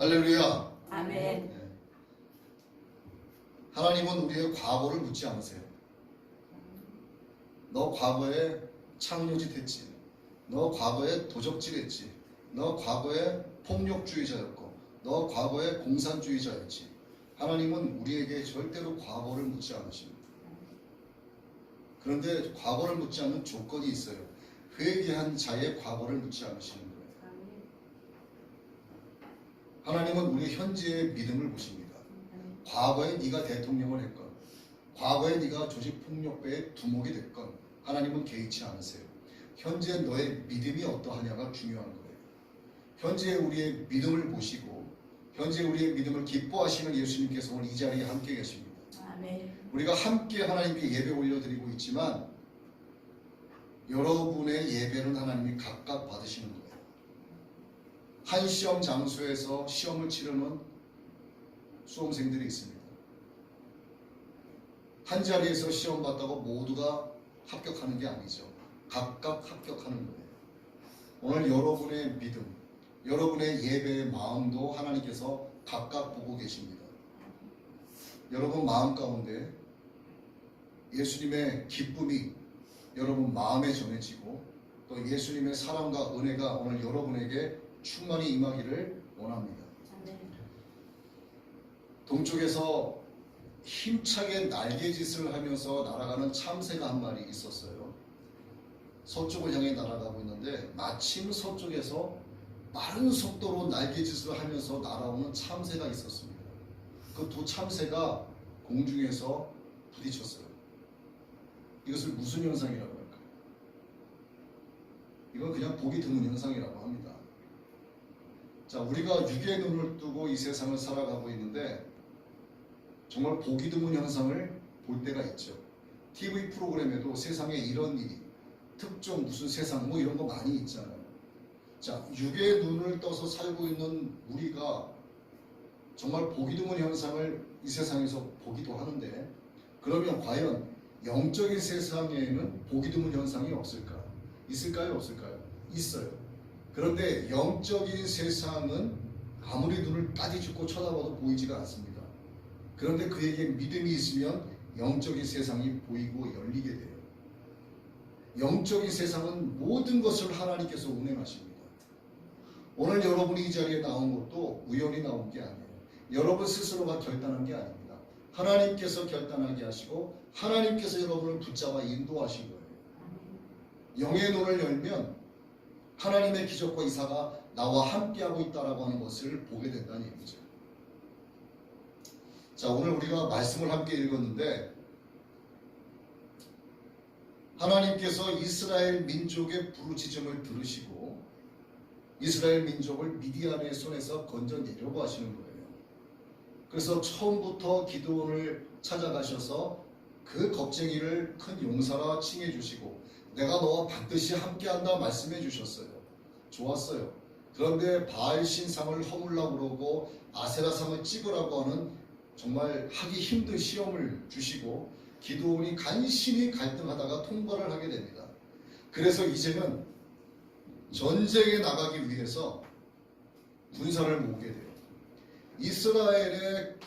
할렐루야. 아멘. 네. 하나님은 우리의 과거를 묻지 않으세요. 너 과거에 창녀짓 했지. 너 과거에 도적질 했지. 너 과거에 폭력주의자였고 너 과거에 공산주의자였지. 하나님은 우리에게 절대로 과거를 묻지 않으십니다. 그런데 과거를 묻지 않는 조건이 있어요. 회개한 자의 과거를 묻지 않으시는 거예요. 하나님은 우리 현재의 믿음을 보십니다. 과거에 네가 대통령을 했건 과거에 네가 조직폭력배의 두목이 됐건 하나님은 개의치 않으세요. 현재 너의 믿음이 어떠하냐가 중요한 거예요. 현재 우리의 믿음을 보시고 현재 우리의 믿음을 기뻐하시는 예수님께서 오늘 이 자리에 함께 계십니다. 아멘. 우리가 함께 하나님께 예배 올려드리고 있지만 여러분의 예배는 하나님이 각각 받으시는 거예요. 한 시험 장소에서 시험을 치르는 수험생들이 있습니다. 한 자리에서 시험 봤다고 모두가 합격하는 게 아니죠. 각각 합격하는 거예요. 오늘 여러분의 믿음, 여러분의 예배의 마음도 하나님께서 각각 보고 계십니다. 여러분 마음 가운데 예수님의 기쁨이 여러분 마음에 전해지고 또 예수님의 사랑과 은혜가 오늘 여러분에게 충만히 임하기를 원합니다. 동쪽에서 힘차게 날개짓을 하면서 날아가는 참새가 한 마리 있었어요. 서쪽을 향해 날아가고 있는데 마침 서쪽에서 빠른 속도로 날개짓을 하면서 날아오는 참새가 있었습니다. 그 두 참새가 공중에서 부딪혔어요. 이것을 무슨 현상이라고 할까요? 이건 그냥 보기 드문 현상이라고 합니다. 자, 우리가 육의 눈을 뜨고 이 세상을 살아가고 있는데 정말 보기 드문 현상을 볼 때가 있죠. TV 프로그램에도 세상에 이런 일이 특정 무슨 세상 뭐 이런 거 많이 있잖아요. 자, 육의 눈을 떠서 살고 있는 우리가 정말 보기 드문 현상을 이 세상에서 보기도 하는데 그러면 과연 영적인 세상에는 보기 드문 현상이 없을까? 있을까요? 없을까요? 있어요. 그런데 영적인 세상은 아무리 눈을 따지고 쳐다봐도 보이지가 않습니다. 그런데 그에게 믿음이 있으면 영적인 세상이 보이고 열리게 돼요. 영적인 세상은 모든 것을 하나님께서 운행하십니다. 오늘 여러분이 이 자리에 나온 것도 우연히 나온 게 아니에요. 여러분 스스로가 결단한 게 아닙니다. 하나님께서 결단하게 하시고 하나님께서 여러분을 붙잡아 인도하신 거예요. 영의 눈을 열면 하나님의 기적과 이사가 나와 함께하고 있다라고 하는 것을 보게 된다는 얘기죠. 자, 오늘 우리가 말씀을 함께 읽었는데 하나님께서 이스라엘 민족의 부르짖음을 들으시고 이스라엘 민족을 미디안의 손에서 건져내려고 하시는 거예요. 그래서 처음부터 기드온을 찾아가셔서 그 겁쟁이를 큰 용사라 칭해 주시고 내가 너와 반드시 함께한다 말씀해 주셨어요. 좋았어요. 그런데 바알 신상을 허물라고 그러고 아세라상을 찍으라고 하는 정말 하기 힘든 시험을 주시고 기드온이 간신히 갈등하다가 통과를 하게 됩니다. 그래서 이제는 전쟁에 나가기 위해서 군사를 모으게 돼요. 이스라엘의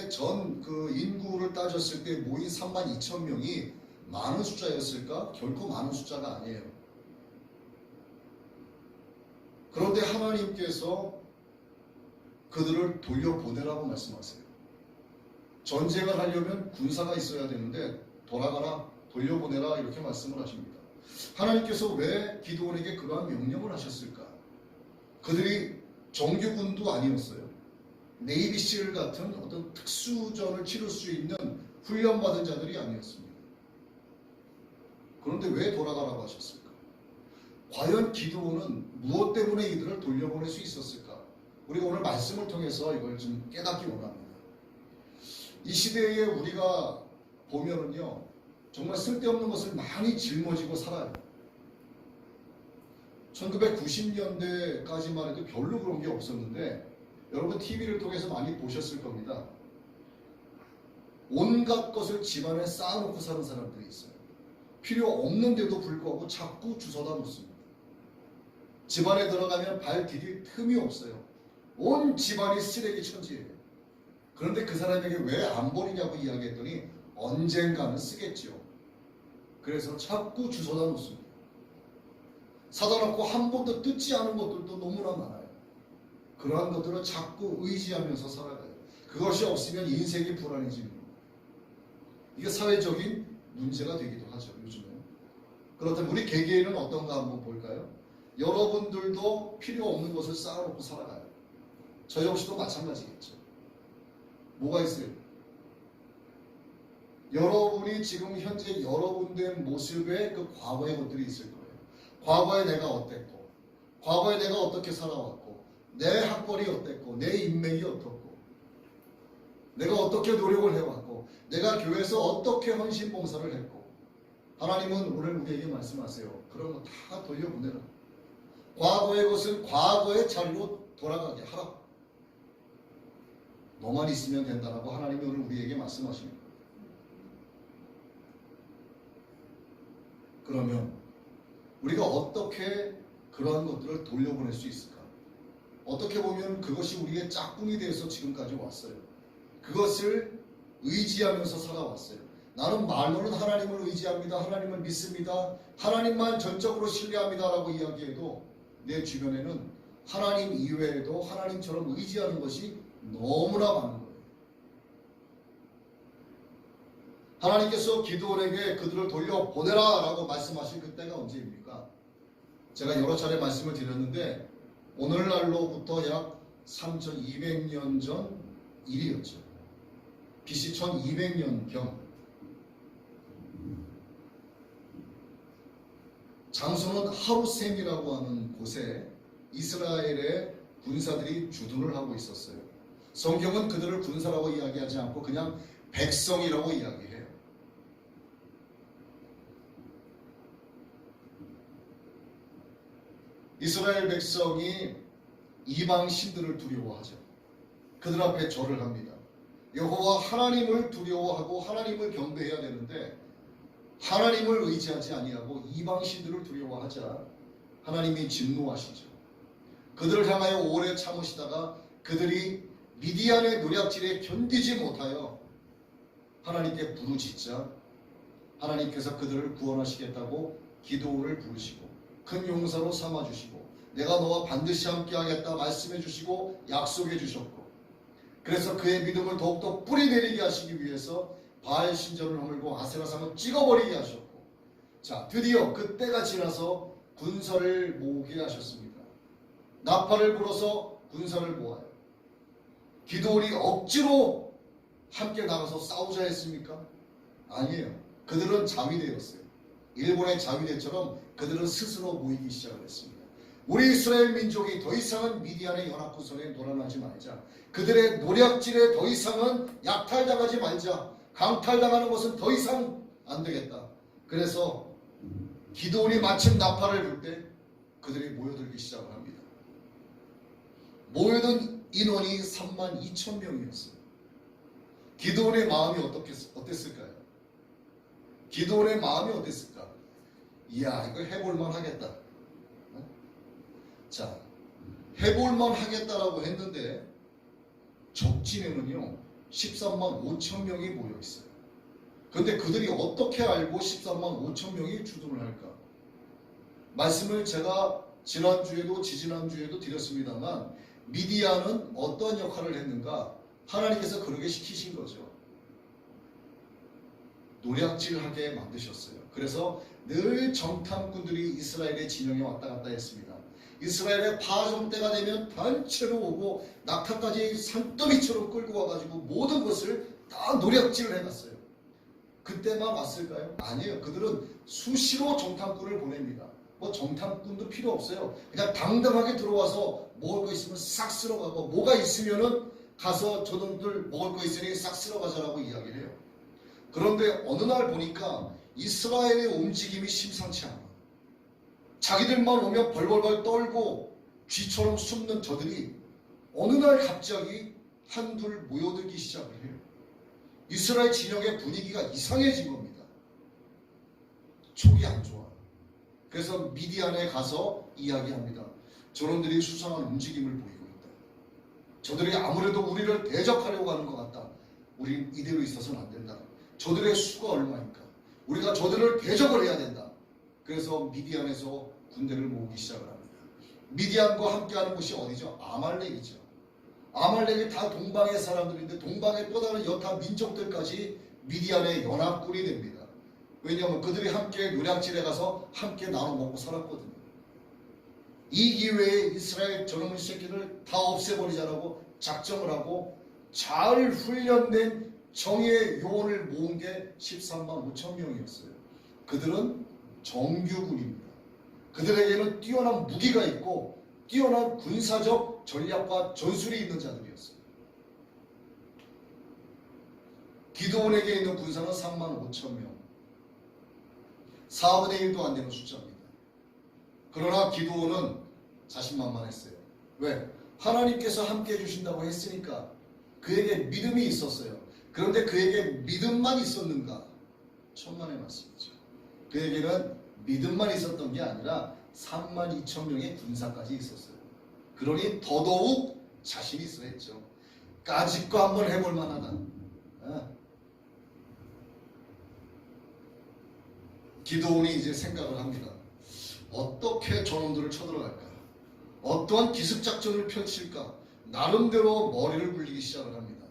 전 그 인구를 따졌을 때 모인 32,000명이 많은 숫자였을까? 결코 많은 숫자가 아니에요. 그런데 하나님께서 그들을 돌려보내라고 말씀하세요. 전쟁을 하려면 군사가 있어야 되는데 돌아가라, 돌려보내라 이렇게 말씀을 하십니다. 하나님께서 왜 기드온에게 그러한 명령을 하셨을까? 그들이 정규군도 아니었어요. 네이비실 같은 어떤 특수전을 치를 수 있는 훈련받은 자들이 아니었습니다. 그런데 왜 돌아가라고 하셨을까? 과연 기드온은 무엇 때문에 이들을 돌려보낼 수 있었을까? 우리가 오늘 말씀을 통해서 이걸 좀 깨닫기 원합니다. 이 시대에 우리가 보면은요, 정말 쓸데없는 것을 많이 짊어지고 살아요. 1990년대까지만 해도 별로 그런 게 없었는데 여러분 TV를 통해서 많이 보셨을 겁니다. 온갖 것을 집안에 쌓아놓고 사는 사람들이 있어요. 필요 없는데도 불구하고 자꾸 주워다 놓습니다. 집안에 들어가면 발 디딜 틈이 없어요. 온 집안이 쓰레기 천지예요. 그런데 그 사람에게 왜 안 버리냐고 이야기했더니 언젠가는 쓰겠죠. 그래서 자꾸 주워다 놓습니다. 사다 놓고 한 번도 뜯지 않은 것들도 너무나 많아요. 그러한 것들을 자꾸 의지하면서 살아가요. 그것이 없으면 인생이 불안해지는 겁니다. 이게 사회적인 문제가 되기도 하죠, 요즘에. 그렇다면 우리 개개인은 어떤가 한번 볼까요? 여러분들도 필요 없는 것을 쌓아놓고 살아가요. 저 역시도 마찬가지겠죠. 뭐가 있어요? 여러분이 지금 현재 여러분의 모습에 그 과거의 것들이 있을 거예요. 과거에 내가 어땠고, 과거에 내가 어떻게 살아왔고, 내 학벌이 어땠고, 내 인맥이 어떻고, 내가 어떻게 노력을 해왔고, 내가 교회에서 어떻게 헌신봉사를 했고. 하나님은 오늘 우리에게 말씀하세요. 그런 거 다 돌려보내라. 과거의 것은 과거의 자리로 돌아가게 하라. 너만 있으면 된다라고 하나님이 오늘 우리에게 말씀하십니다. 그러면 우리가 어떻게 그러한 것들을 돌려보낼 수 있을까? 어떻게 보면 그것이 우리의 짝꿍이 되어서 지금까지 왔어요. 그것을 의지하면서 살아왔어요. 나는 말로는 하나님을 의지합니다. 하나님을 믿습니다. 하나님만 전적으로 신뢰합니다 라고 이야기해도 내 주변에는 하나님 이외에도 하나님처럼 의지하는 것이 너무나 많은 거예요. 하나님께서 기드온에게 그들을 돌려보내라 라고 말씀하신 그때가 언제입니까? 제가 여러 차례 말씀을 드렸는데 오늘날로부터 약 3200년 전 일이었죠. BC 1200년경. 장소는 하루셈이라고 하는 곳에 이스라엘의 군사들이 주둔을 하고 있었어요. 성경은 그들을 군사라고 이야기하지 않고 그냥 백성이라고 이야기해요. 이스라엘 백성이 이방 신들을 두려워하죠. 그들 앞에 절을 합니다. 여호와 하나님을 두려워하고 하나님을 경배해야 되는데 하나님을 의지하지 아니하고 이방 신들을 두려워하자 하나님이 진노하시죠. 그들을 향하여 오래 참으시다가 그들이 미디안의 노략질에 견디지 못하여 하나님께 부르짖자 하나님께서 그들을 구원하시겠다고 기도를 부르시고 큰 용사로 삼아주시고 내가 너와 반드시 함께하겠다 말씀해 주시고 약속해 주셨고 그래서 그의 믿음을 더욱더 뿌리내리게 하시기 위해서 바알 신전을 허물고 아세라상을 찍어버리게 하셨고 자 드디어 그때가 지나서 군사를 모으게 하셨습니다. 나팔을 불어서 군사를 모아요. 기드온이 억지로 함께 나가서 싸우자 했습니까? 아니에요. 그들은 자위대였어요. 일본의 자위대처럼 그들은 스스로 모이기 시작을 했습니다. 우리 이스라엘 민족이 더 이상은 미디안의 연합구선에 놀아나지 말자. 그들의 노략질에 더 이상은 약탈당하지 말자. 강탈당하는 것은 더 이상 안 되겠다. 그래서 기드온이 마침 나팔을 불 때 그들이 모여들기 시작을 합니다. 모여든 인원이 32,000명이었어요. 기드온의 마음이 어땠을까요? 기드온의 마음이 어땠을까? 이야 이거 해볼만 하겠다. 자 해볼만 하겠다라고 했는데 적진에는요 13만 5천 명이 모여있어요. 그런데 그들이 어떻게 알고 13만 5천 명이 주둔을 할까? 말씀을 제가 지난주에도 지지난주에도 드렸습니다만 미디안은 어떤 역할을 했는가? 하나님께서 그러게 시키신 거죠. 노략질하게 만드셨어요. 그래서 늘 정탐꾼들이 이스라엘의 진영에 왔다 갔다 했습니다. 이스라엘의 파종 때가 되면 단체로 오고 낙타까지 산더미처럼 끌고 와가지고 모든 것을 다 노략질을 해갔어요. 그때만 왔을까요? 아니에요. 그들은 수시로 정탐꾼을 보냅니다. 뭐 정탐꾼도 필요 없어요. 그냥 당당하게 들어와서 먹을 거 있으면 싹 쓸어가고 뭐가 있으면은 가서 저놈들 먹을 거 있으니 싹 쓸어가자라고 이야기를 해요. 그런데 어느 날 보니까 이스라엘의 움직임이 심상치 않아. 자기들만 오면 벌벌벌 떨고 쥐처럼 숨는 저들이 어느 날 갑자기 한둘 모여들기 시작을 해요. 이스라엘 진영의 분위기가 이상해진 겁니다. 촉이 안 좋아. 그래서 미디안에 가서 이야기합니다. 저놈들이 수상한 움직임을 보이고 있다. 저들이 아무래도 우리를 대적하려고 하는 것 같다. 우린 이대로 있어서는 안 된다. 저들의 수가 얼마니까 우리가 저들을 대적을 해야 된다. 그래서 미디안에서 군대를 모으기 시작을 합니다. 미디안과 함께하는 곳이 어디죠? 아말렉이죠. 아말렉이 다 동방의 사람들인데 동방의 또 다른 여타 민족들까지 미디안의 연합군이 됩니다. 왜냐하면 그들이 함께 노략질에 가서 함께 나눠 먹고 살았거든요. 이 기회에 이스라엘 저놈의 새끼를 다 없애버리자라고 작정을 하고 잘 훈련된 정예의 요원을 모은 게 13만 5천 명이었어요. 그들은 정규군입니다. 그들에게는 뛰어난 무기가 있고 뛰어난 군사적 전략과 전술이 있는 자들이었어요. 기드온에게 있는 군사는 3만 5천 명. 4분의 1도 안 되는 숫자입니다. 그러나 기드온은 자신만만했어요. 왜? 하나님께서 함께 해주신다고 했으니까 그에게 믿음이 있었어요. 그런데 그에게 믿음만 있었는가? 천만의 말씀이죠. 그에게는 믿음만 있었던 게 아니라 3만 2천 명의 군사까지 있었어요. 그러니 더더욱 자신이 있어 했죠. 까짓 거 한번 해볼 만하다. 기드온이 이제 생각을 합니다. 어떻게 저놈들을 쳐들어갈까? 어떠한 기습작전을 펼칠까? 나름대로 머리를 굴리기 시작을 합니다.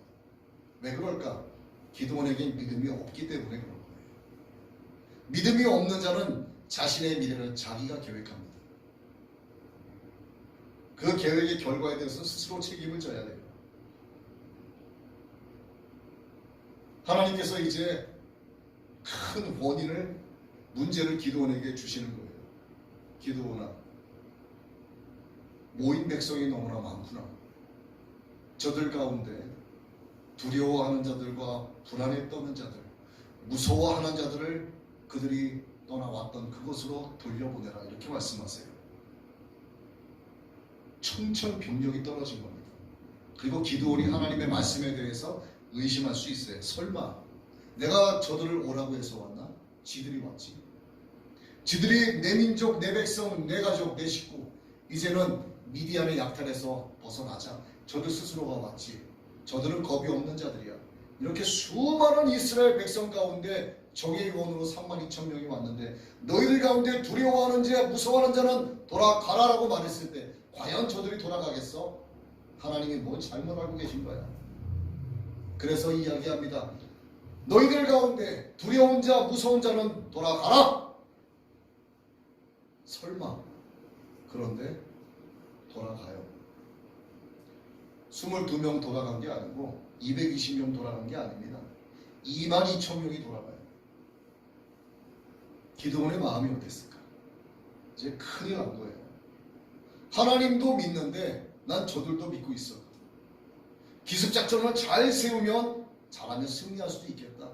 왜 그럴까? 기드온에겐 믿음이 없기 때문에 그런 거예요. 믿음이 없는 자는 자신의 미래를 자기가 계획합니다. 그 계획의 결과에 대해서 스스로 책임을 져야 돼요. 하나님께서 이제 큰 문제를 기드온에게 주시는 거예요. 기드온아, 모인 백성이 너무나 많구나. 저들 가운데 두려워하는 자들과 불안에 떠는 자들, 무서워하는 자들을 그들이 떠나왔던 그곳으로 돌려보내라. 이렇게 말씀하세요. 청천벽력이 떨어진 겁니다. 그리고 기드온이 하나님의 말씀에 대해서 의심할 수 있어요. 설마 내가 저들을 오라고 해서 왔나? 지들이 왔지. 지들이 내 민족, 내 백성, 내 가족, 내 식구 이제는 미디안의 약탈에서 벗어나자. 저들 스스로가 왔지. 저들은 겁이 없는 자들이야. 이렇게 수많은 이스라엘 백성 가운데 정의 요원으로 3만 2천 명이 왔는데 너희들 가운데 두려워하는 자, 무서워하는 자는 돌아가라라고 말했을 때 과연 저들이 돌아가겠어? 하나님이 뭐 잘못 알고 계신 거야. 그래서 이야기합니다. 너희들 가운데 두려운 자, 무서운 자는 돌아가라. 설마. 그런데 돌아가요. 22명 돌아간 게 아니고 220명 돌아간 게 아닙니다. 2만 2천 명이 돌아가요. 기드온의 마음이 어땠을까? 이제 큰일 난 거예요. 하나님도 믿는데 난 저들도 믿고 있어. 기습작전을 잘 세우면 잘하면 승리할 수도 있겠다.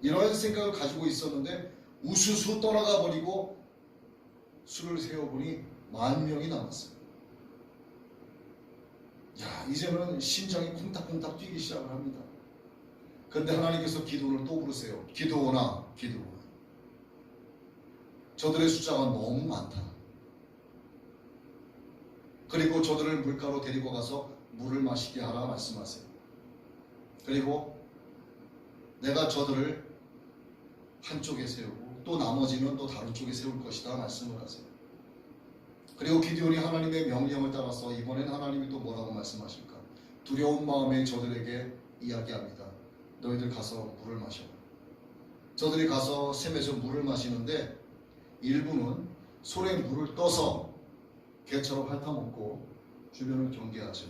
이런 생각을 가지고 있었는데 우수수 떠나가 버리고 수를 세어보니 10,000명이 남았어요. 야, 이제는 심장이 콩닥콩닥 뛰기 시작을 합니다. 그런데 하나님께서 기드온을 또 부르세요. 기드온아, 기드온. 저들의 숫자가 너무 많다. 그리고 저들을 물가로 데리고 가서 물을 마시게 하라 말씀하세요. 그리고 내가 저들을 한쪽에 세우고 또 나머지는 또 다른 쪽에 세울 것이다 말씀을 하세요. 그리고 기드온이 하나님의 명령을 따라서 이번엔 하나님이 또 뭐라고 말씀하실까? 두려운 마음에 저들에게 이야기합니다. 너희들 가서 물을 마셔. 저들이 가서 샘에서 물을 마시는데 일부는 손에 물을 떠서 개처럼 핥아먹고 주변을 경계하죠.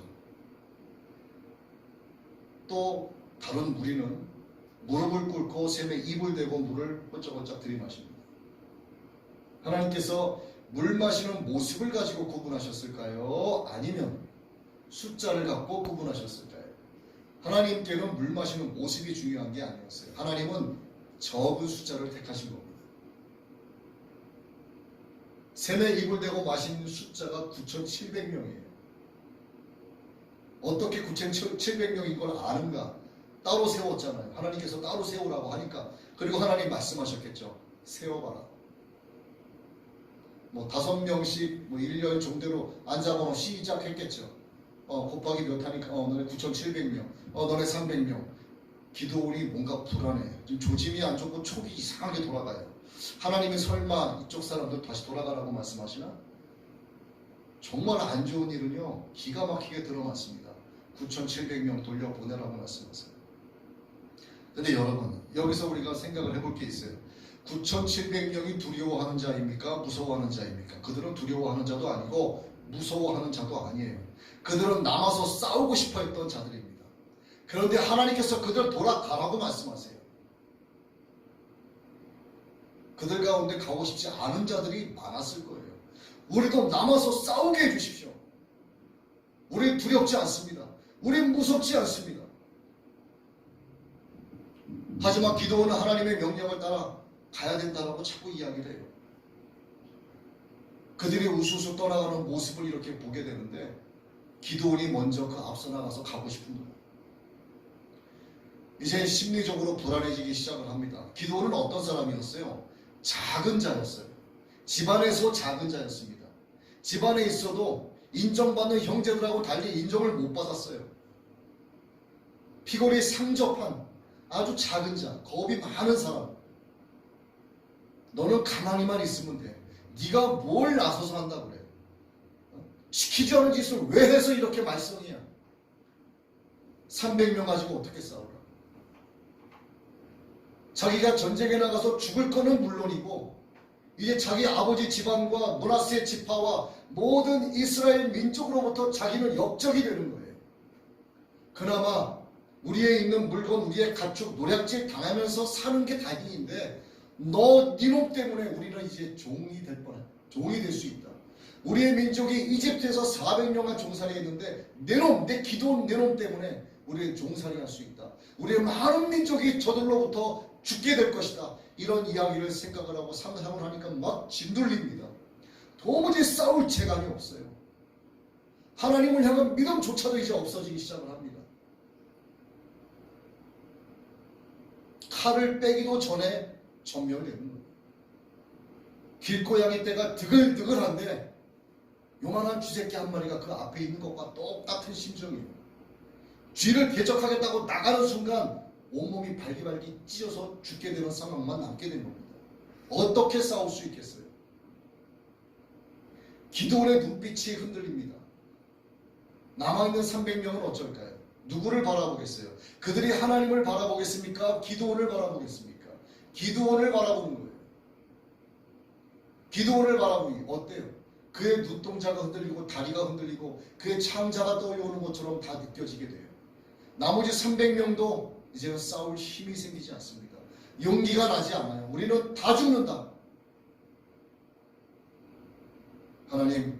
또 다른 무리는 무릎을 꿇고 샘에 입을 대고 물을 홀짝홀짝 들이마십니다. 하나님께서 물 마시는 모습을 가지고 구분하셨을까요? 아니면 숫자를 갖고 구분하셨을까요? 하나님께는 물 마시는 모습이 중요한 게 아니었어요. 하나님은 적은 숫자를 택하신 겁니다. 샘에 입을 대고 마시는 숫자가 9,700명이에요. 어떻게 9,700명인 걸 아는가? 따로 세웠잖아요. 하나님께서 따로 세우라고 하니까. 그리고 하나님 말씀하셨겠죠. 세워봐라. 5명씩 1년 정도로 앉아보고 시작했겠죠. 곱하기 몇 하니까 너네 9,700명, 너네 300명. 기도원이 뭔가 불안해. 좀 조짐이 안 좋고 촉이 이상하게 돌아가요. 하나님이 설마 이쪽 사람들 다시 돌아가라고 말씀하시나? 정말 안 좋은 일은요 기가 막히게 드러났습니다. 9,700명 돌려보내라고 말씀하세요. 근데 여러분 여기서 우리가 생각을 해볼 게 있어요. 9,700명이 두려워하는 자입니까? 무서워하는 자입니까? 그들은 두려워하는 자도 아니고 무서워하는 자도 아니에요. 그들은 남아서 싸우고 싶어 했던 자들입니다. 그런데 하나님께서 그들 돌아가라고 말씀하세요. 그들 가운데 가고 싶지 않은 자들이 많았을 거예요. 우리도 남아서 싸우게 해주십시오. 우리 두렵지 않습니다. 우리 무섭지 않습니다. 하지만 기도원은 하나님의 명령을 따라 가야 된다라고 자꾸 이야기를 해요. 그들이 우수수 떠나가는 모습을 이렇게 보게 되는데 기도원이 먼저 그 앞서 나가서 가고 싶은 거예요. 이제 심리적으로 불안해지기 시작을 합니다. 기도원은 어떤 사람이었어요? 작은 자였어요. 집안에서 작은 자였습니다. 집안에 있어도 인정받는 형제들하고 달리 인정을 못 받았어요. 피골이 상접한 아주 작은 자, 겁이 많은 사람. 너는 가만히만 있으면 돼. 네가 뭘 나서서 한다고 그래. 시키지 않은 짓을 왜 해서 이렇게 말썽이야. 300명 가지고 어떻게 싸우라. 자기가 전쟁에 나가서 죽을 거는 물론이고 이제 자기 아버지 집안과 므낫세 지파와 모든 이스라엘 민족으로부터 자기는 역적이 되는 거예요. 그나마 우리의 있는 물건, 우리의 가축, 노략질 당하면서 사는 게 다행인데 니놈 때문에 우리는 이제 종이 될 수 있다. 우리의 민족이 이집트에서 400년간 종살이 했는데 내 기도원 내놈 때문에 우리의 종살이 할 수 있다. 우리의 많은 민족이 저들로부터 죽게 될 것이다. 이런 이야기를 생각을 하고 상상을 하니까 막 진돌립니다. 도무지 싸울 재간이 없어요. 하나님을 향한 믿음조차도 이제 없어지기 시작을 합니다. 칼을 빼기도 전에 전멸되는 거예요. 길고양이 떼가 드글드글한데 요만한 쥐새끼 한 마리가 그 앞에 있는 것과 똑같은 심정이에요. 쥐를 대적하겠다고 나가는 순간 온몸이 발기발기 찢어서 죽게 되는 상황만 남게 된 겁니다. 어떻게 싸울 수 있겠어요? 기도원의 눈빛이 흔들립니다. 남아있는 300명은 어쩔까요? 누구를 바라보겠어요? 그들이 하나님을 바라보겠습니까? 기도원을 바라보겠습니까? 기도원을 바라보는 거예요. 기도원을 바라보니 어때요? 그의 눈동자가 흔들리고 다리가 흔들리고 그의 창자가 떠오르는 것처럼 다 느껴지게 돼요. 나머지 300명도 이제는 싸울 힘이 생기지 않습니다. 용기가 나지 않아요. 우리는 다 죽는다. 하나님,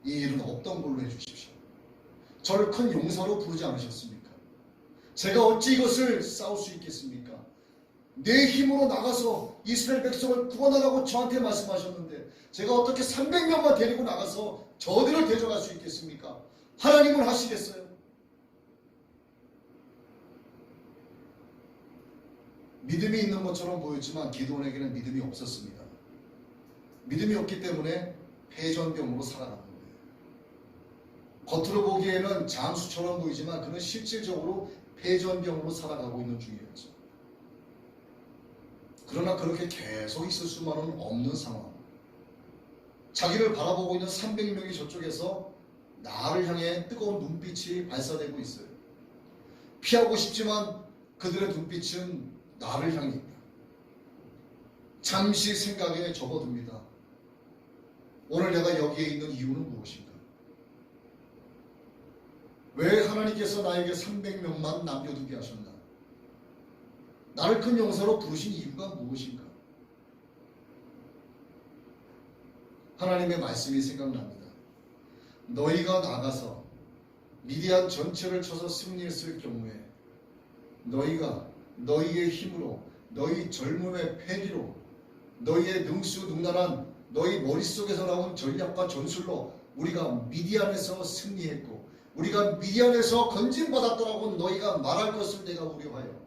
이 일은 없던 걸로 해주십시오. 저를 큰 용사로 부르지 않으셨습니까? 제가 어찌 이것을 싸울 수 있겠습니까? 내 힘으로 나가서 이스라엘 백성을 구원하라고 저한테 말씀하셨는데 제가 어떻게 300명만 데리고 나가서 저들을 대적할 수 있겠습니까? 하나님은 하시겠어요? 믿음이 있는 것처럼 보였지만 기도원에게는 믿음이 없었습니다. 믿음이 없기 때문에 패전병으로 살아가는 거예요. 겉으로 보기에는 장수처럼 보이지만 그는 실질적으로 패전병으로 살아가고 있는 중이었죠. 그러나 그렇게 계속 있을 수만은 없는 상황. 자기를 바라보고 있는 300명이 저쪽에서 나를 향해 뜨거운 눈빛이 발사되고 있어요. 피하고 싶지만 그들의 눈빛은 나를 향해 있다. 잠시 생각에 접어듭니다. 오늘 내가 여기에 있는 이유는 무엇인가? 왜 하나님께서 나에게 300명만 남겨두게 하셨나? 나를 큰 용사로 부르신 이유가 무엇인가? 하나님의 말씀이 생각납니다. 너희가 나가서 미디안 전체를 쳐서 승리했을 경우에 너희가 너희의 힘으로 너희 젊음의 패기로 너희의 능수능란한 너희 머릿속에서 나온 전략과 전술로 우리가 미디안에서 승리했고 우리가 미디안에서 건진받았더라고 너희가 말할 것을 내가 우려하여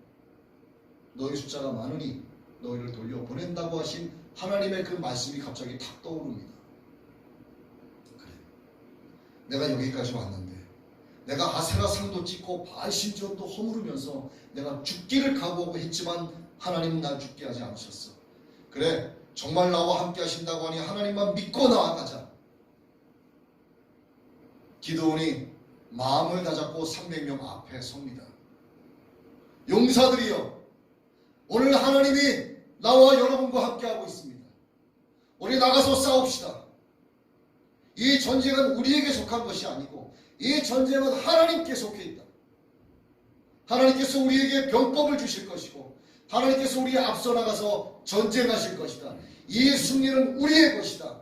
너희 숫자가 많으니 너희를 돌려보낸다고 하신 하나님의 그 말씀이 갑자기 탁 떠오릅니다. 그래, 내가 여기까지 왔는데 내가 아세라 상도 찍고 바알 신전도 허물으면서 내가 죽기를 각오하고 했지만 하나님은 날 죽게 하지 않으셨어. 그래, 정말 나와 함께 하신다고 하니 하나님만 믿고 나아가자. 기드온이 마음을 다잡고 300명 앞에 섭니다. 용사들이여, 오늘 하나님이 나와 여러분과 함께하고 있습니다. 우리 나가서 싸웁시다. 이 전쟁은 우리에게 속한 것이 아니고 이 전쟁은 하나님께 속해 있다. 하나님께서 우리에게 병법을 주실 것이고 하나님께서 우리에 앞서 나가서 전쟁하실 것이다. 이 승리는 우리의 것이다.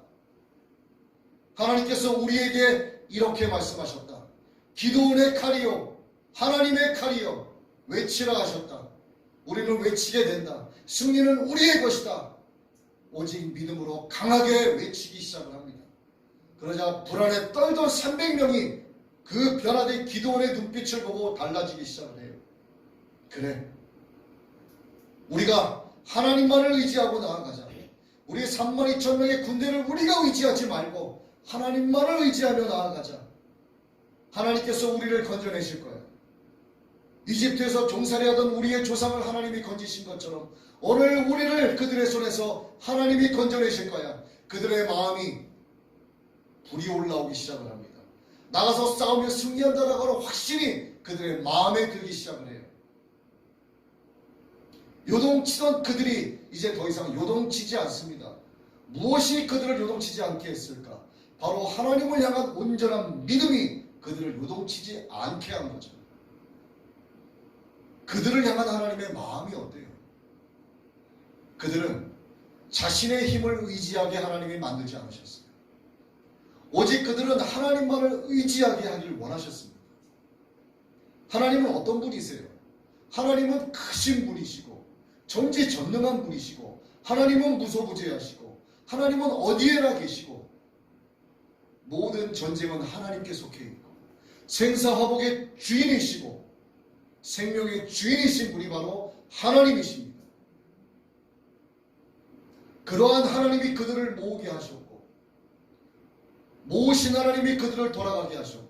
하나님께서 우리에게 이렇게 말씀하셨다. 기드온의 칼이요 하나님의 칼이요 외치라 하셨다. 우리는 외치게 된다. 승리는 우리의 것이다. 오직 믿음으로 강하게 외치기 시작을 합니다. 그러자 불안에 떨던 300명이 그 변화된 기드온의 눈빛을 보고 달라지기 시작을 해요. 그래, 우리가 하나님만을 의지하고 나아가자. 우리 32,000명의 군대를 우리가 의지하지 말고 하나님만을 의지하며 나아가자. 하나님께서 우리를 건져내실 거야. 이집트에서 종살이하던 우리의 조상을 하나님이 건지신 것처럼 오늘 우리를 그들의 손에서 하나님이 건져내실 거야. 그들의 마음이 불이 올라오기 시작을 합니다. 나가서 싸우며 승리한다라고 하는 확신이 그들의 마음에 들기 시작을 해요. 요동치던 그들이 이제 더 이상 요동치지 않습니다. 무엇이 그들을 요동치지 않게 했을까? 바로 하나님을 향한 온전한 믿음이 그들을 요동치지 않게 한 거죠. 그들을 향한 하나님의 마음이 어때요? 그들은 자신의 힘을 의지하게 하나님이 만들지 않으셨어요. 오직 그들은 하나님만을 의지하게 하길 원하셨습니다. 하나님은 어떤 분이세요? 하나님은 크신 분이시고 전지전능한 분이시고 하나님은 무소부재하시고 하나님은 어디에나 계시고 모든 전쟁은 하나님께 속해 있고 생사화복의 주인이시고 생명의 주인이신 분이 바로 하나님이십니다. 그러한 하나님이 그들을 모으게 하셨고 모으신 하나님이 그들을 돌아가게 하셨고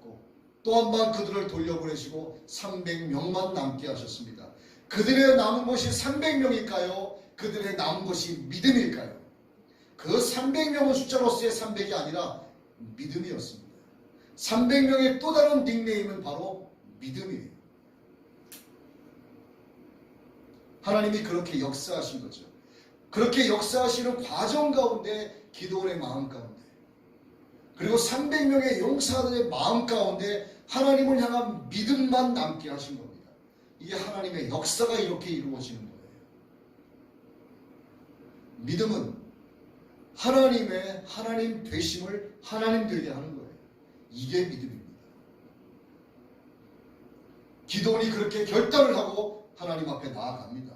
또 한 번 그들을 돌려보내시고 300명만 남게 하셨습니다. 그들의 남은 것이 300명일까요? 그들의 남은 것이 믿음일까요? 그 300명은 숫자로서의 300이 아니라 믿음이었습니다. 300명의 또 다른 닉네임은 바로 믿음이에요. 하나님이 그렇게 역사하신 거죠. 그렇게 역사하시는 과정 가운데 기드온의 마음 가운데 그리고 300명의 용사들의 마음 가운데 하나님을 향한 믿음만 남게 하신 겁니다. 이게 하나님의 역사가 이렇게 이루어지는 거예요. 믿음은 하나님 되심을 하나님 되게 하는 거예요. 이게 믿음입니다. 기드온이 그렇게 결단을 하고 하나님 앞에 나아갑니다.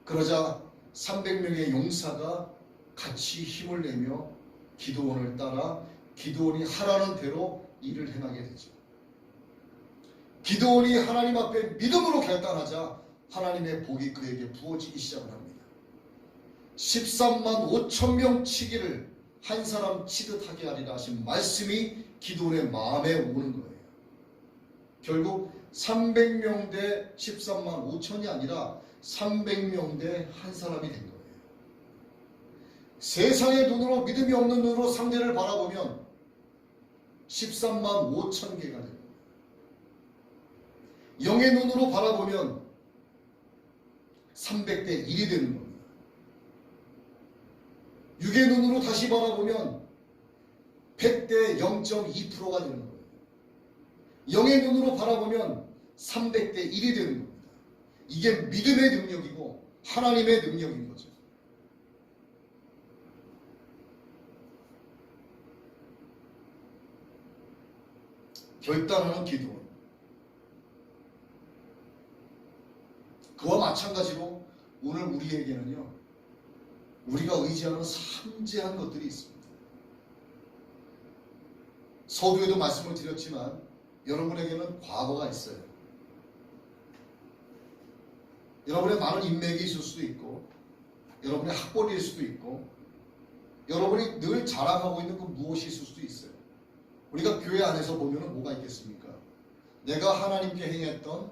그러자 300명의 용사가 같이 힘을 내며 기드온을 따라 기드온이 하라는 대로 일을 행하게 되죠. 기드온이 하나님 앞에 믿음으로 결단하자 하나님의 복이 그에게 부어지기 시작을 합니다. 13만 5천 명 치기를 한 사람 치듯 하게 하리라 하신 말씀이 기드온의 마음에 오는 거예요. 결국 300명 대 13만 5천이 아니라 300명 대 한 사람이 된 거예요. 세상의 눈으로 믿음이 없는 눈으로 상대를 바라보면 13만 5천 개가 됩니다. 영의 눈으로 바라보면 300대 1이 되는 겁니다. 육의 눈으로 다시 바라보면 100대 0.2%가 되는 거예요. 영의 눈으로 바라보면 300대 1이 되는 겁니다. 이게 믿음의 능력이고 하나님의 능력인 거죠. 결단하는 기도원. 그와 마찬가지로 오늘 우리에게는요, 우리가 의지하는 삼재한 것들이 있습니다. 서두에도 말씀을 드렸지만 여러분에게는 과거가 있어요. 여러분의 많은 인맥이 있을 수도 있고 여러분의 학벌일 수도 있고 여러분이 늘 자랑하고 있는 그 무엇이 있을 수도 있어요. 우리가 교회 안에서 보면 뭐가 있겠습니까? 내가 하나님께 행했던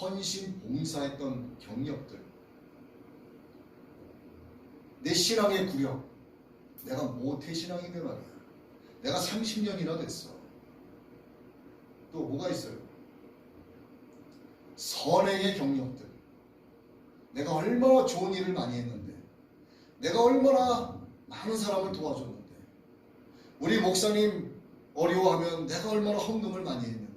헌신, 봉사했던 경력들, 내 신앙의 구력, 내가 모태신앙인데 말이야. 내가 30년이나 됐어. 또 뭐가 있어요? 선행의 경력들, 내가 얼마나 좋은 일을 많이 했는데, 내가 얼마나 많은 사람을 도와줬는데, 우리 목사님 어려워하면 내가 얼마나 헌금을 많이 했는데,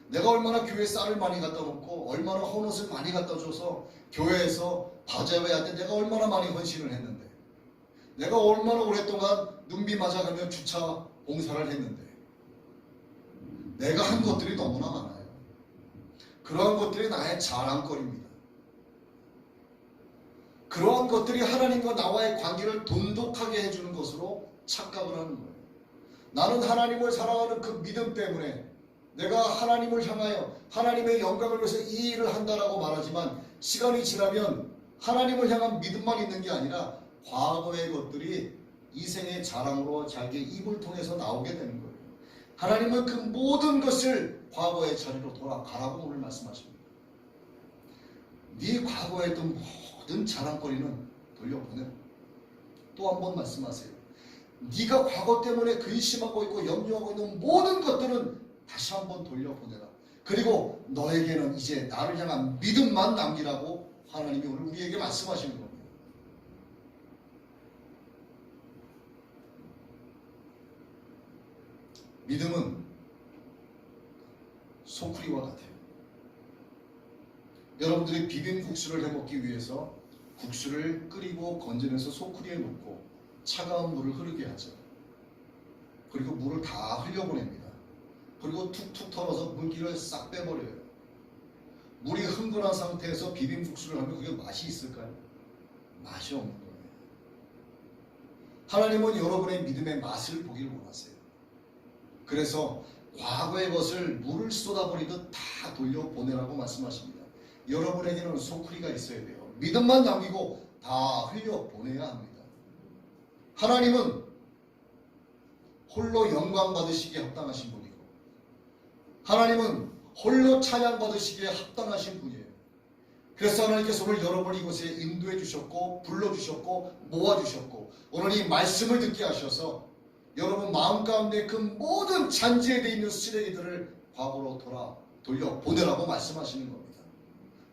내가 얼마나 교회에 쌀을 많이 갖다 놓고 얼마나 헌옷을 많이 갖다 줘서 교회에서 바자회할 때 내가 얼마나 많이 헌신을 했는데, 내가 얼마나 오랫동안 눈비 맞아가며 주차 봉사를 했는데, 내가 한 것들이 너무나 많아요. 그러한 것들이 나의 자랑거리입니다. 그러한 것들이 하나님과 나와의 관계를 돈독하게 해주는 것으로 착각을 하는 거예요. 나는 하나님을 사랑하는 그 믿음 때문에 내가 하나님을 향하여 하나님의 영광을 위해서 이 일을 한다라고 말하지만, 시간이 지나면 하나님을 향한 믿음만 있는 게 아니라 과거의 것들이 이 생의 자랑으로 자기의 입을 통해서 나오게 되는 거예요. 하나님은 그 모든 것을 과거의 자리로 돌아가라고 오늘 말씀하십니다. 네 과거에 했던 모든 자랑거리는 돌려보내라. 또 한 번 말씀하세요. 네가 과거 때문에 근심하고 있고 염려하고 있는 모든 것들은 다시 한번 돌려보내라. 그리고 너에게는 이제 나를 향한 믿음만 남기라고 하나님이 오늘 우리에게 말씀하시는 겁니다. 믿음은 소쿠리와 같아요. 여러분들이 비빔국수를 해먹기 위해서 국수를 끓이고 건져내서 소쿠리에 놓고 차가운 물을 흐르게 하죠. 그리고 물을 다 흘려보냅니다. 그리고 툭툭 털어서 물기를 싹 빼버려요. 물이 흥건한 상태에서 비빔국수를 하면 그게 맛이 있을까요? 맛이 없는 거예요. 하나님은 여러분의 믿음의 맛을 보길 원하세요. 그래서 과거의 것을 물을 쏟아버리듯 다 돌려보내라고 말씀하십니다. 여러분에게는 소쿠리가 있어야 돼요. 믿음만 남기고 다 흘려보내야 합니다. 하나님은 홀로 영광 받으시기에 합당하신 분이고, 하나님은 홀로 찬양 받으시기에 합당하신 분이에요. 그래서 하나님께서 오늘 여러분을 이곳에 인도해 주셨고 불러주셨고 모아주셨고, 오늘 이 말씀을 듣게 하셔서 여러분 마음 가운데 그 모든 잔재에 돼 있는 쓰레기들을 과거로 돌려보내라고 말씀하시는 겁니다.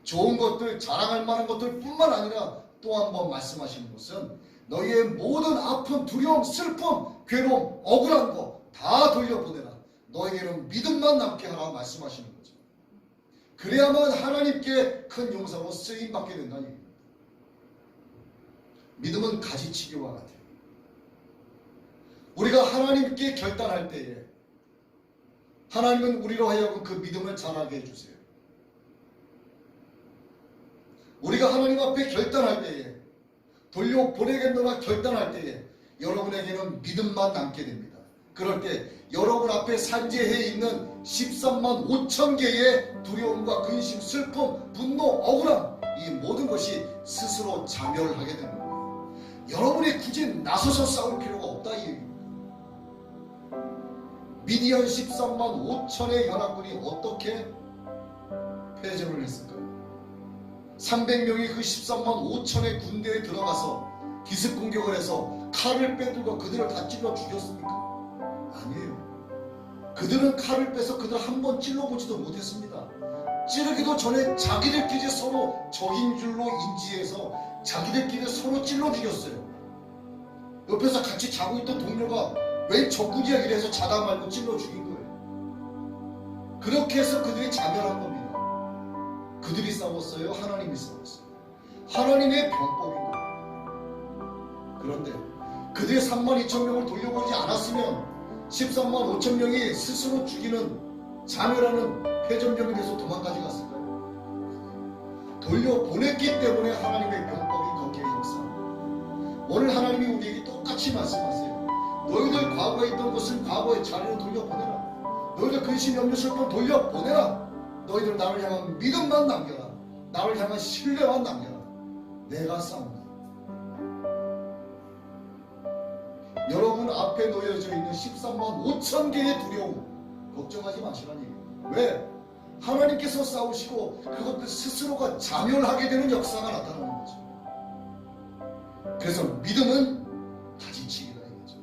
좋은 것들, 자랑할 만한 것들 뿐만 아니라 또 한 번 말씀하시는 것은 너희의 모든 아픔, 두려움, 슬픔, 괴로움, 억울한 거 다 돌려보내라. 너에게는 믿음만 남게 하라고 말씀하시는 거죠. 그래야만 하나님께 큰 용사로 쓰임받게 된다는 얘기입니다. 믿음은 가지치기와 같아요. 우리가 하나님께 결단할 때에 하나님은 우리로 하여금 그 믿음을 자라게 해주세요. 우리가 하나님 앞에 결단할 때에, 돌려보내겠노라 결단할 때에 여러분에게는 믿음만 남게 됩니다. 그럴 때 여러분 앞에 산재해 있는 13만 5천 개의 두려움과 근심, 슬픔, 분노, 억울함, 이 모든 것이 스스로 자멸하게 되는 거예요. 여러분이 굳이 나서서 싸울 필요가 없다 이 얘기입니다. 미디안 13만 5천의 연합군이 어떻게 패전을 했을까요? 300명이 그 13만 5천의 군대에 들어가서 기습 공격을 해서 칼을 빼들고 그들을 다 찔러 죽였습니까? 아니에요. 그들은 칼을 빼서 그들 한 번 찔러보지도 못했습니다. 찌르기도 전에 자기들끼리 서로 적인 줄로 인지해서 자기들끼리 서로 찔러 죽였어요. 옆에서 같이 자고 있던 동료가 왜 적군이야 이래서 자다 말고 찔러 죽인 거예요. 그렇게 해서 그들이 자멸한 겁니다. 그들이 싸웠어요? 하나님이 싸웠어요? 하나님의 병법인 거예요. 그런데 그들의 3만 2천 명을 돌려보지 않았으면 13만 5천 명이 스스로 죽이는 자멸하는 패전병이 돼서 도망가지 갔을까요? 돌려보냈기 때문에 하나님의 병법이 거기에 역사합니다. 오늘 하나님이 우리에게 똑같이 말씀하세요. 너희들 과거에 있던 것을 과거의 자리로 돌려보내라. 너희들 근심, 염려, 슬픔 돌려보내라. 너희들 나를 향한 믿음만 남겨라. 나를 향한 신뢰만 남겨라. 내가 싸운다. 여러분 앞에 놓여져 있는 13만 5천 개의 두려움 걱정하지 마시라는 얘기입니다. 왜? 하나님께서 싸우시고 그것도 스스로가 자멸하게 되는 역사가 나타나는 거죠. 그래서 믿음은 가지치기다 이거죠.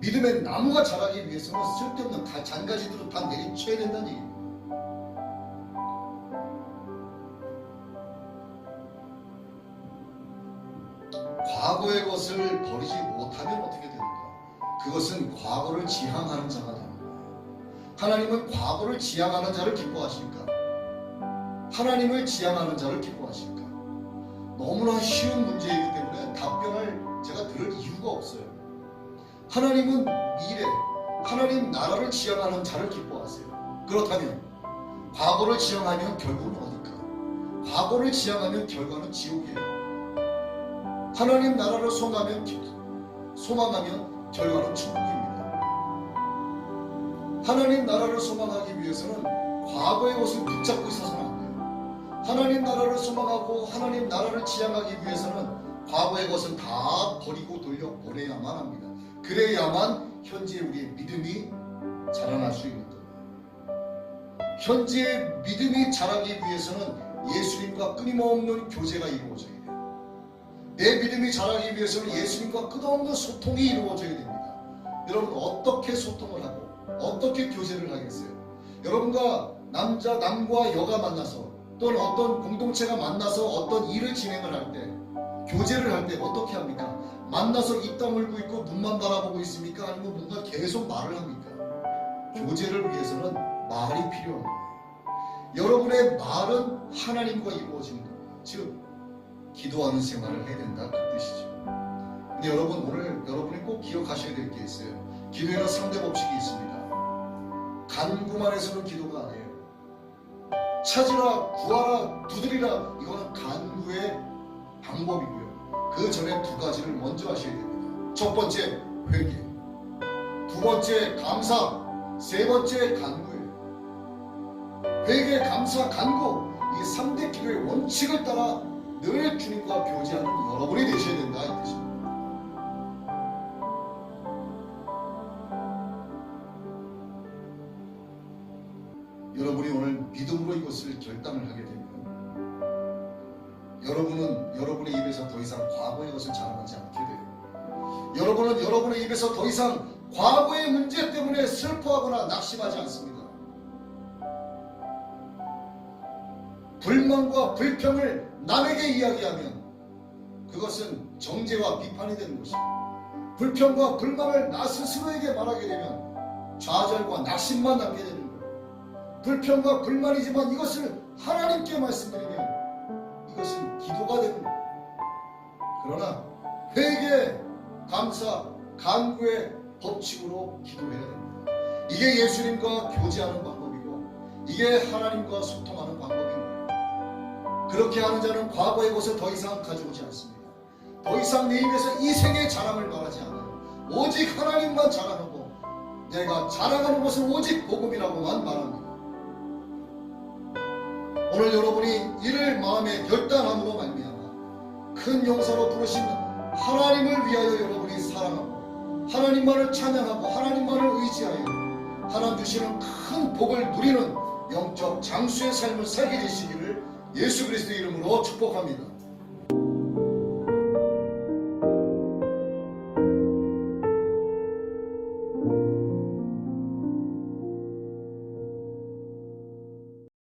믿음의 나무가 자라기 위해서는 쓸데없는 잔가지들을 다 내리쳐야 된다는 얘기입니다. 과거의 것을 버리지 못하면 어떻게 되는가? 그것은 과거를 지향하는 자가 되는 거예요. 하나님은 과거를 지향하는 자를 기뻐하실까? 하나님을 지향하는 자를 기뻐하실까? 너무나 쉬운 문제이기 때문에 답변을 제가 들을 이유가 없어요. 하나님은 미래, 하나님 나라를 지향하는 자를 기뻐하세요. 그렇다면 과거를 지향하면 결국은 어딜까? 과거를 지향하면 결과는 지옥이에요. 하나님 나라를 소망하면 결과는 천국입니다. 하나님 나라를 소망하기 위해서는 과거의 것을 붙잡고 있어서는 안 돼요. 하나님 나라를 소망하고 하나님 나라를 지향하기 위해서는 과거의 것은 다 버리고 돌려보내야만 합니다. 그래야만 현재 우리의 믿음이 자라날 수 있는 거예요. 현재의 믿음이 자라기 위해서는 예수님과 끊임없는 교제가 이루어져야 돼요. 내 믿음이 자라기 위해서는 예수님과 끝없는 소통이 이루어져야 됩니다. 여러분 어떻게 소통을 하고 어떻게 교제를 하겠어요? 여러분과 남과 여가 만나서 또는 어떤 공동체가 만나서 어떤 일을 진행을 할 때 교제를 할 때 어떻게 합니까? 만나서 입 다물고 있고 눈만 바라보고 있습니까? 아니면 뭔가 계속 말을 합니까? 교제를 위해서는 말이 필요한 거예요. 여러분의 말은 하나님과 이루어지는 거예요. 즉 기도하는 생활을 해야 된다 그 뜻이죠. 근데 여러분 오늘 여러분이 꼭 기억하셔야 될 게 있어요. 기도에는 3대 법칙이 있습니다. 간구만 해서는 기도가 아니에요. 찾으라, 구하라, 두드리라 이거는 간구의 방법이고요. 그 전에 두 가지를 먼저 하셔야 됩니다. 첫 번째 회개, 두 번째 감사, 세 번째 간구예요. 회개, 감사, 간구 이 3대 기도의 원칙을 따라 늘 주님과 교제하는 여러분이 되셔야 된다 이 뜻입니다. 여러분이 오늘 믿음으로 이것을 결단을 하게 되면 여러분은 여러분의 입에서 더 이상 과거의 것을 자랑하지 않게 돼요. 여러분은 여러분의 입에서 더 이상 과거의 문제 때문에 슬퍼하거나 낙심하지 않습니다. 불만과 불평을 남에게 이야기하면 그것은 정죄와 비판이 되는 것입니다. 불평과 불만을 나 스스로에게 말하게 되면 좌절과 낙심만 남게 되는 거예요. 불평과 불만이지만 이것을 하나님께 말씀드리면 이것은 기도가 되는 거예요. 그러나 회개, 감사, 간구의 법칙으로 기도해야 됩니다. 이게 예수님과 교제하는 방법이고 이게 하나님과 소통하는 방법입니다. 그렇게 하는 자는 과거의 것을 더 이상 가져오지 않습니다. 더 이상 내 입에서 이 세계의 자랑을 말하지 않아요. 오직 하나님만 자랑하고 내가 자랑하는 것은 오직 복음이라고만 말합니다. 오늘 여러분이 이를 마음에 결단함으로 말미암아 큰 용서로 부르신 하나님을 위하여 여러분이 사랑하고 하나님만을 찬양하고 하나님만을 의지하여 하나님 주시는 큰 복을 누리는 영적 장수의 삶을 살게 되시기를 예수 그리스도의 이름으로 축복합니다.